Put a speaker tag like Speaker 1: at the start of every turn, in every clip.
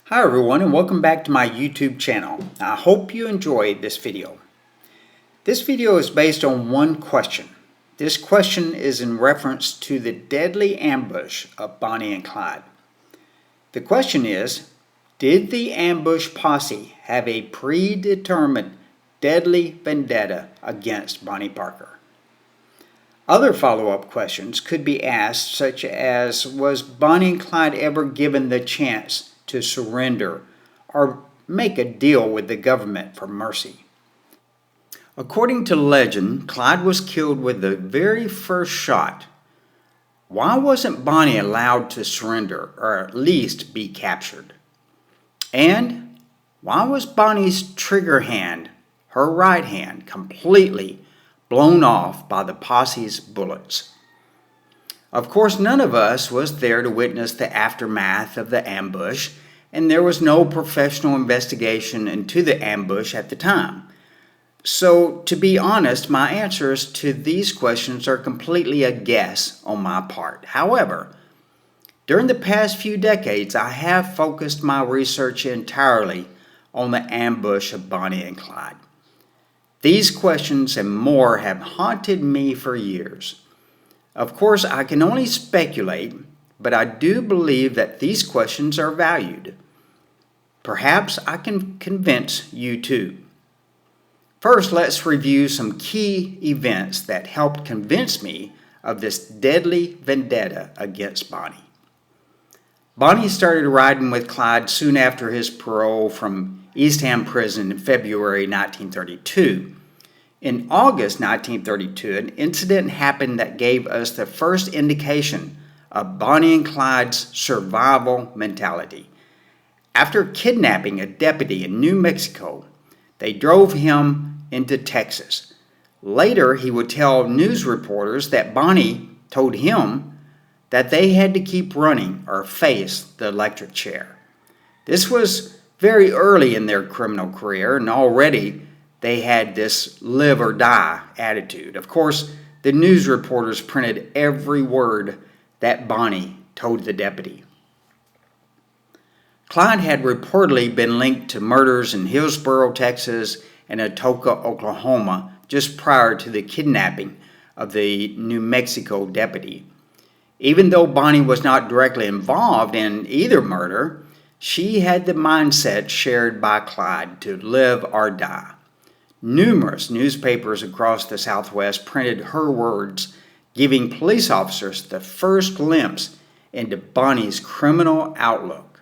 Speaker 1: Hi everyone, and welcome back to my YouTube channel. I hope you enjoyed this video. This video is based on one question. This question is in reference to the deadly ambush of Bonnie and Clyde. The question is, did the ambush posse have a predetermined deadly vendetta against Bonnie Parker? Other follow-up questions could be asked, such as, was Bonnie and Clyde ever given the chance to surrender or make a deal with the government for mercy? According to legend, Clyde was killed with the very first shot. Why wasn't Bonnie allowed to surrender or at least be captured? And why was Bonnie's trigger hand, her right hand, completely blown off by the posse's bullets? Of course, none of us was there to witness the aftermath of the ambush, and there was no professional investigation into the ambush at the time. So, to be honest, my answers to these questions are completely a guess on my part. However, during the past few decades, I have focused my research entirely on the ambush of Bonnie and Clyde. These questions and more have haunted me for years. Of course, I can only speculate, but I do believe that these questions are valued. Perhaps I can convince you too. First, let's review some key events that helped convince me of this deadly vendetta against Bonnie. Bonnie started riding with Clyde soon after his parole from Eastham Prison in February 1932. In August 1932, an incident happened that gave us the first indication of Bonnie and Clyde's survival mentality. After kidnapping a deputy in New Mexico, they drove him into Texas. Later, he would tell news reporters that Bonnie told him that they had to keep running or face the electric chair. This was very early in their criminal career, and already they had this live or die attitude. Of course, the news reporters printed every word that Bonnie told the deputy. Clyde had reportedly been linked to murders in Hillsboro, Texas, and Atoka, Oklahoma, just prior to the kidnapping of the New Mexico deputy. Even though Bonnie was not directly involved in either murder, she had the mindset shared by Clyde to live or die. Numerous newspapers across the Southwest printed her words, giving police officers the first glimpse into Bonnie's criminal outlook.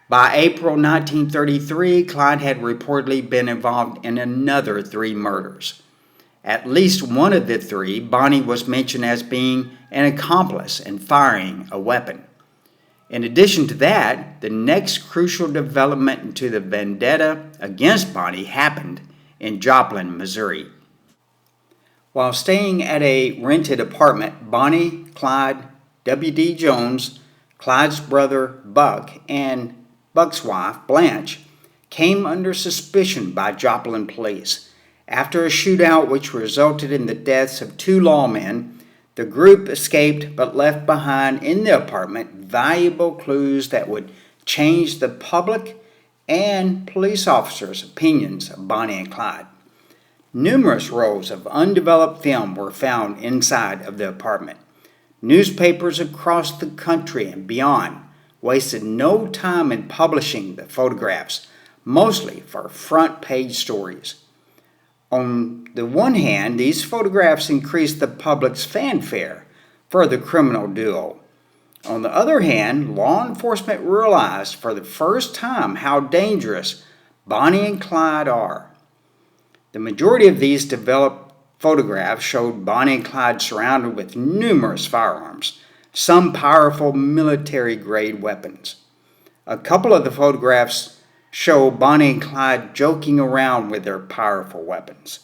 Speaker 1: By April 1933, Clyde had reportedly been involved in another 3 murders. At least one of the 3, Bonnie was mentioned as being an accomplice in firing a weapon. In addition to that, the next crucial development into the vendetta against Bonnie happened in Joplin, Missouri. While staying at a rented apartment, Bonnie, Clyde, W.D. Jones, Clyde's brother Buck, and Buck's wife, Blanche, came under suspicion by Joplin police. After a shootout which resulted in the deaths of 2 lawmen, the group escaped but left behind in the apartment valuable clues that would change the public and police officers' opinions of Bonnie and Clyde. Numerous rolls of undeveloped film were found inside of the apartment. Newspapers across the country and beyond wasted no time in publishing the photographs, mostly for front-page stories. On the one hand, these photographs increased the public's fanfare for the criminal duo. On the other hand, law enforcement realized for the first time how dangerous Bonnie and Clyde are. The majority of these developed photographs showed Bonnie and Clyde surrounded with numerous firearms, some powerful military-grade weapons. A couple of the photographs show Bonnie and Clyde joking around with their powerful weapons.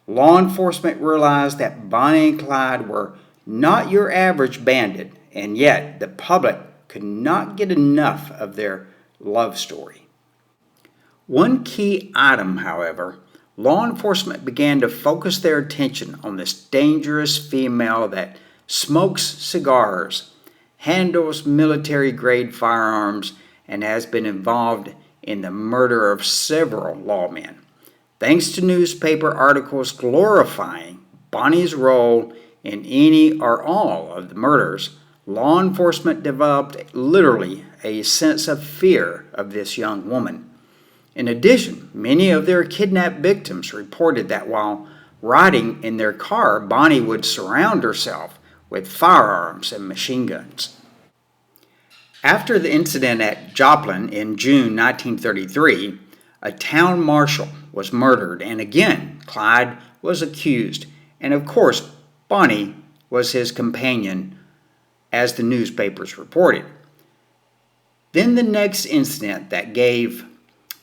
Speaker 1: Law enforcement realized that Bonnie and Clyde were not your average bandit, and yet the public could not get enough of their love story. One key item, however, law enforcement began to focus their attention on this dangerous female that smokes cigars, handles military-grade firearms, and has been involved in the murder of several lawmen. Thanks to newspaper articles glorifying Bonnie's role in any or all of the murders, law enforcement developed literally a sense of fear of this young woman. In addition, many of their kidnapped victims reported that while riding in their car, Bonnie would surround herself with firearms and machine guns. After the incident at Joplin in June 1933, a town marshal was murdered, and again Clyde was accused, and of course Bonnie was his companion, as the newspapers reported. Then the next incident that gave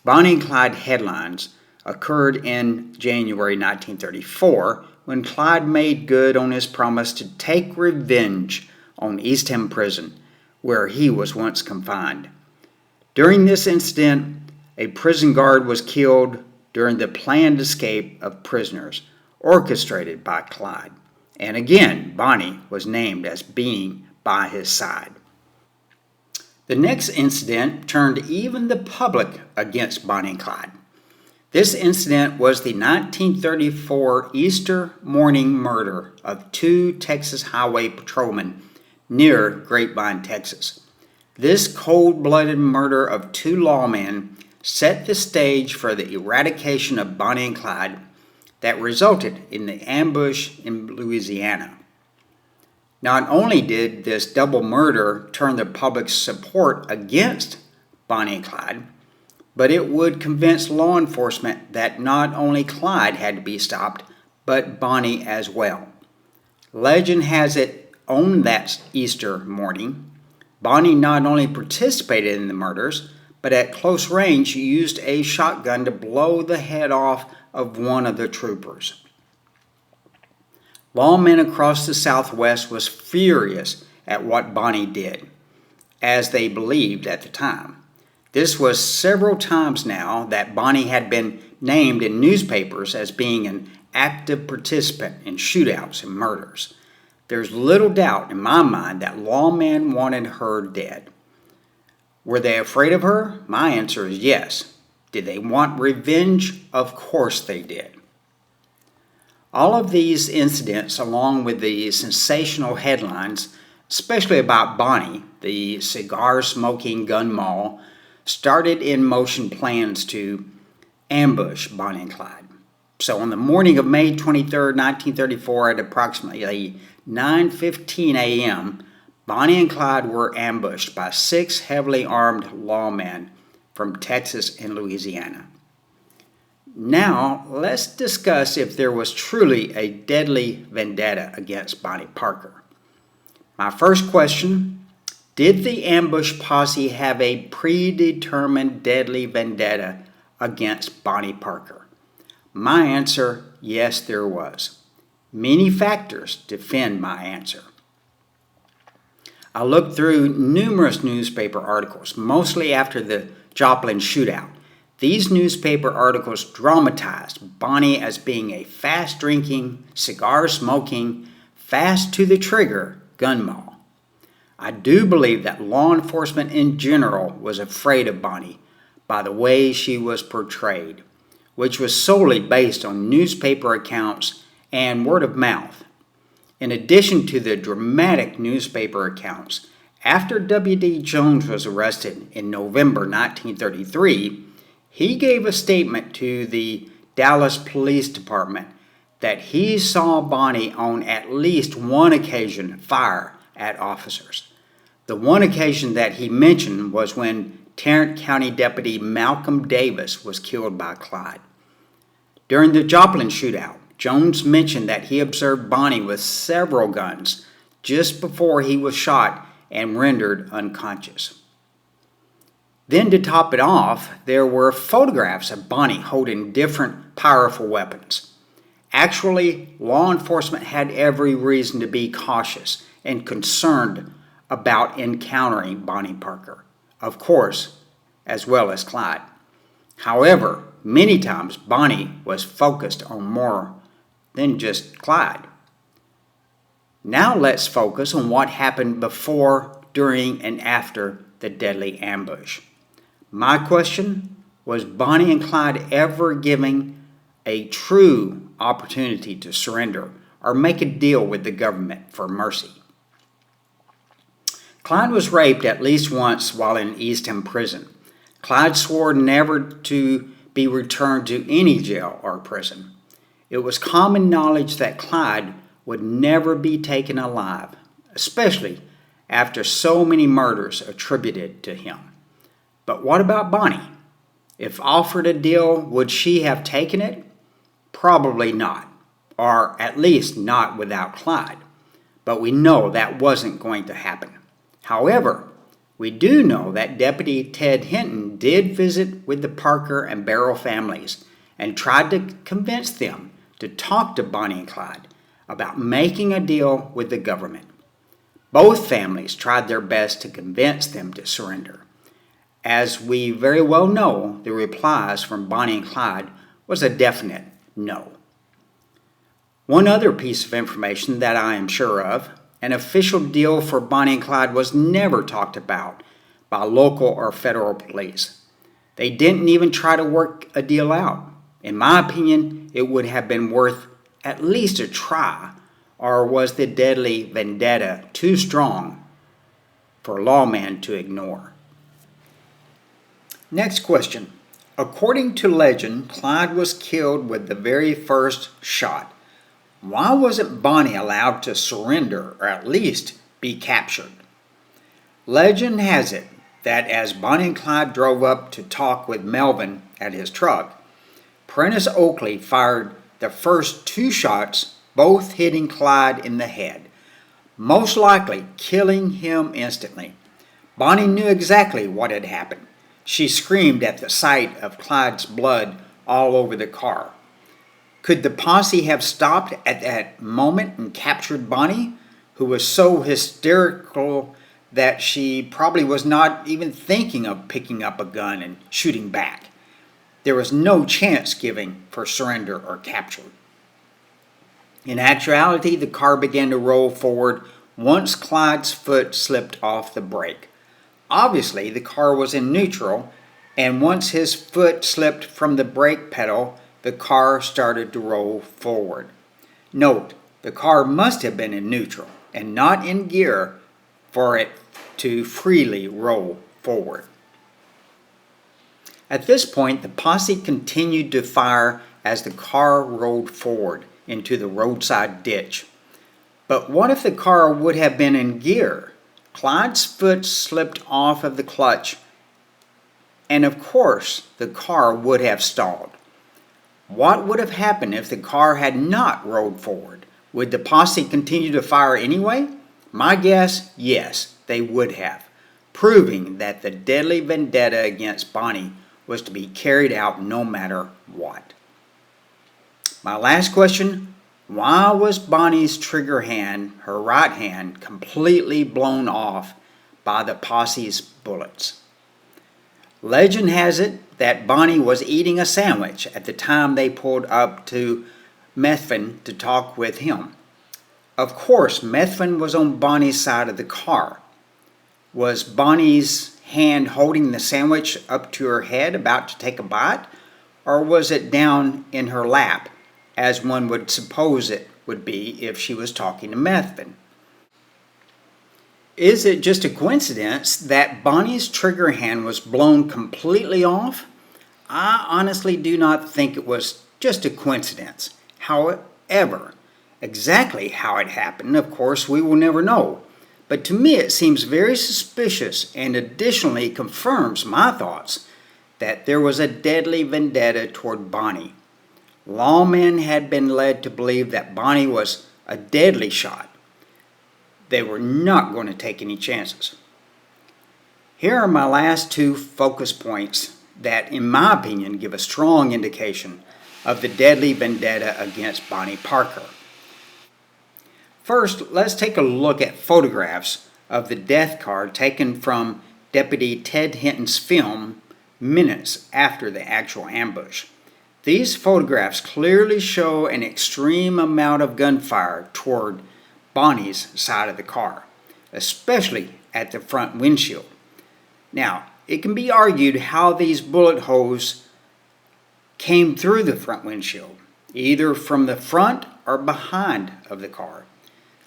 Speaker 1: Bonnie and Clyde headlines occurred in January 1934, when Clyde made good on his promise to take revenge on East End Prison, where he was once confined. During this incident, a prison guard was killed during the planned escape of prisoners, orchestrated by Clyde. And again, Bonnie was named as being by his side. The next incident turned even the public against Bonnie and Clyde. This incident was the 1934 Easter morning murder of two Texas highway patrolmen near Grapevine, Texas. This cold-blooded murder of two lawmen set the stage for the eradication of Bonnie and Clyde that resulted in the ambush in Louisiana. Not only did this double murder turn the public's support against Bonnie and Clyde, but it would convince law enforcement that not only Clyde had to be stopped, but Bonnie as well. Legend has it, on that Easter morning, Bonnie not only participated in the murders, but at close range used a shotgun to blow the head off of one of the troopers. Lawmen across the Southwest was furious at what Bonnie did, as they believed at the time. This was several times now that Bonnie had been named in newspapers as being an active participant in shootouts and murders. There's little doubt in my mind that lawmen wanted her dead. Were they afraid of her? My answer is yes. Did they want revenge? Of course they did. All of these incidents, along with the sensational headlines, especially about Bonnie, the cigar-smoking gun moll, started in motion plans to ambush Bonnie and Clyde. So on the morning of May 23, 1934, at approximately 9:15 a.m., Bonnie and Clyde were ambushed by 6 heavily armed lawmen from Texas and Louisiana. Now, let's discuss if there was truly a deadly vendetta against Bonnie Parker. My first question: did the ambush posse have a predetermined deadly vendetta against Bonnie Parker? My answer: yes, there was. Many factors defend my answer. I looked through numerous newspaper articles, mostly after the Joplin shootout. These newspaper articles dramatized Bonnie as being a fast-drinking, cigar-smoking, fast-to-the-trigger gun moll. I do believe that law enforcement in general was afraid of Bonnie by the way she was portrayed, which was solely based on newspaper accounts and word of mouth. In addition to the dramatic newspaper accounts, after W.D. Jones was arrested in November 1933, he gave a statement to the Dallas Police Department that he saw Bonnie on at least one occasion fire at officers. The one occasion that he mentioned was when Tarrant County Deputy Malcolm Davis was killed by Clyde. During the Joplin shootout, Jones mentioned that he observed Bonnie with several guns just before he was shot and rendered unconscious. Then to top it off, there were photographs of Bonnie holding different powerful weapons. Actually, law enforcement had every reason to be cautious and concerned about encountering Bonnie Parker, of course, as well as Clyde. However, many times Bonnie was focused on more than just Clyde. Now let's focus on what happened before, during, and after the deadly ambush. My question, was Bonnie and Clyde ever given a true opportunity to surrender or make a deal with the government for mercy? Clyde was raped at least once while in East End prison. Clyde swore never to be returned to any jail or prison. It was common knowledge that Clyde would never be taken alive, especially after so many murders attributed to him. But what about Bonnie? If offered a deal, would she have taken it? Probably not, or at least not without Clyde. But we know that wasn't going to happen. However, we do know that Deputy Ted Hinton did visit with the Parker and Barrow families and tried to convince them to talk to Bonnie and Clyde about making a deal with the government. Both families tried their best to convince them to surrender. As we very well know, the replies from Bonnie and Clyde was a definite no. One other piece of information that I am sure of: an official deal for Bonnie and Clyde was never talked about by local or federal police. They didn't even try to work a deal out. In my opinion, it would have been worth at least a try, or was the deadly vendetta too strong for lawmen to ignore? Next question. According to legend, Clyde was killed with the very first shot. Why wasn't Bonnie allowed to surrender or at least be captured? Legend has it that as Bonnie and Clyde drove up to talk with Melvin at his truck, Prentice Oakley fired the first 2 shots, both hitting Clyde in the head, most likely killing him instantly. Bonnie knew exactly what had happened. She screamed at the sight of Clyde's blood all over the car. Could the posse have stopped at that moment and captured Bonnie, who was so hysterical that she probably was not even thinking of picking up a gun and shooting back? There was no chance given for surrender or capture. In actuality, the car began to roll forward once Clyde's foot slipped off the brake. Obviously, the car was in neutral, and once his foot slipped from the brake pedal, the car started to roll forward. Note, the car must have been in neutral and not in gear for it to freely roll forward. At this point, the posse continued to fire as the car rolled forward into the roadside ditch. But what if the car would have been in gear? Clyde's foot slipped off of the clutch, and of course, the car would have stalled. What would have happened if the car had not rolled forward? Would the posse continue to fire anyway? My guess, yes, they would have, proving that the deadly vendetta against Bonnie was to be carried out no matter what. My last question: why was Bonnie's trigger hand, her right hand, completely blown off by the posse's bullets? Legend has it that Bonnie was eating a sandwich at the time they pulled up to Methvin to talk with him. Of course, Methvin was on Bonnie's side of the car. Was Bonnie's hand holding the sandwich up to her head about to take a bite, or was it down in her lap, as one would suppose it would be if she was talking to Methvin? Is it just a coincidence that Bonnie's trigger hand was blown completely off? I honestly do not think it was just a coincidence. However, exactly how it happened, of course, we will never know. But to me it seems very suspicious, and additionally confirms my thoughts that there was a deadly vendetta toward Bonnie. Lawmen had been led to believe that Bonnie was a deadly shot. They were not going to take any chances. Here are my last 2 focus points that, in my opinion, give a strong indication of the deadly vendetta against Bonnie Parker. First, let's take a look at photographs of the death card taken from Deputy Ted Hinton's film minutes after the actual ambush. These photographs clearly show an extreme amount of gunfire toward Bonnie's side of the car, especially at the front windshield. Now, it can be argued how these bullet holes came through the front windshield, either from the front or behind of the car.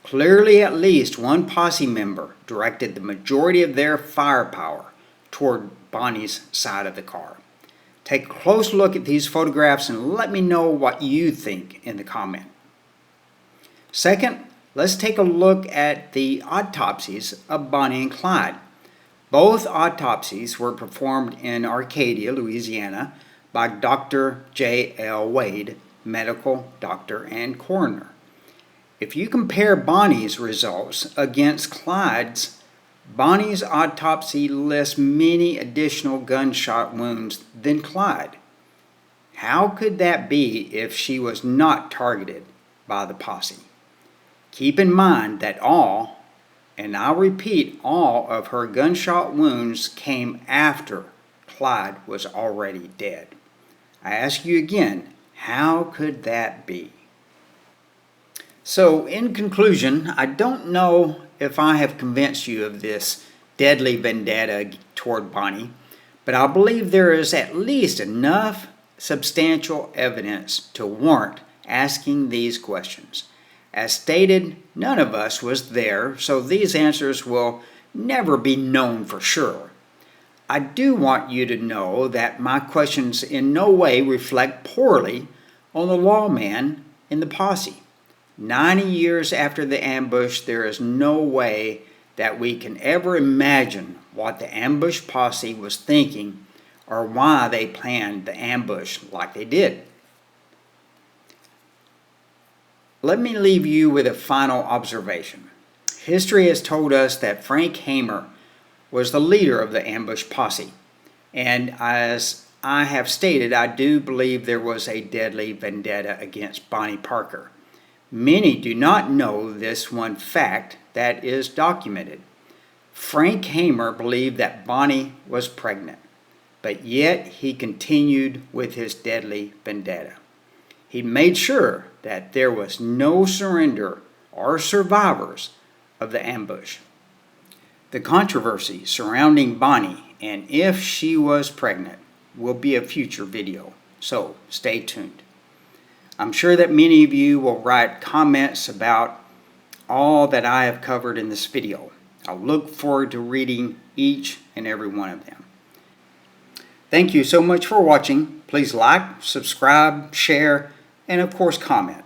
Speaker 1: Clearly, at least one posse member directed the majority of their firepower toward Bonnie's side of the car. Take a close look at these photographs and let me know what you think in the comment. Second, let's take a look at the autopsies of Bonnie and Clyde. Both autopsies were performed in Arcadia, Louisiana by Dr. J.L. Wade, medical doctor and coroner. If you compare Bonnie's results against Clyde's, Bonnie's autopsy lists many additional gunshot wounds than Clyde. How could that be if she was not targeted by the posse? Keep in mind that all, and I'll repeat, all of her gunshot wounds came after Clyde was already dead. I ask you again, how could that be? So, in conclusion, I don't know if I have convinced you of this deadly vendetta toward Bonnie, but I believe there is at least enough substantial evidence to warrant asking these questions. As stated, none of us was there, so these answers will never be known for sure. I do want you to know that my questions in no way reflect poorly on the lawman in the posse. 90 years after the ambush, there is no way that we can ever imagine what the ambush posse was thinking or why they planned the ambush like they did. Let me leave you with a final observation. History has told us that Frank Hamer was the leader of the ambush posse, and as I have stated, I do believe there was a deadly vendetta against Bonnie Parker. Many do not know this one fact that is documented. Frank Hamer believed that Bonnie was pregnant, but yet he continued with his deadly vendetta. He made sure that there was no surrender or survivors of the ambush. The controversy surrounding Bonnie and if she was pregnant will be a future video, so stay tuned. I'm sure that many of you will write comments about all that I have covered in this video. I look forward to reading each and every one of them. Thank you so much for watching. Please like, subscribe, share, and of course comment.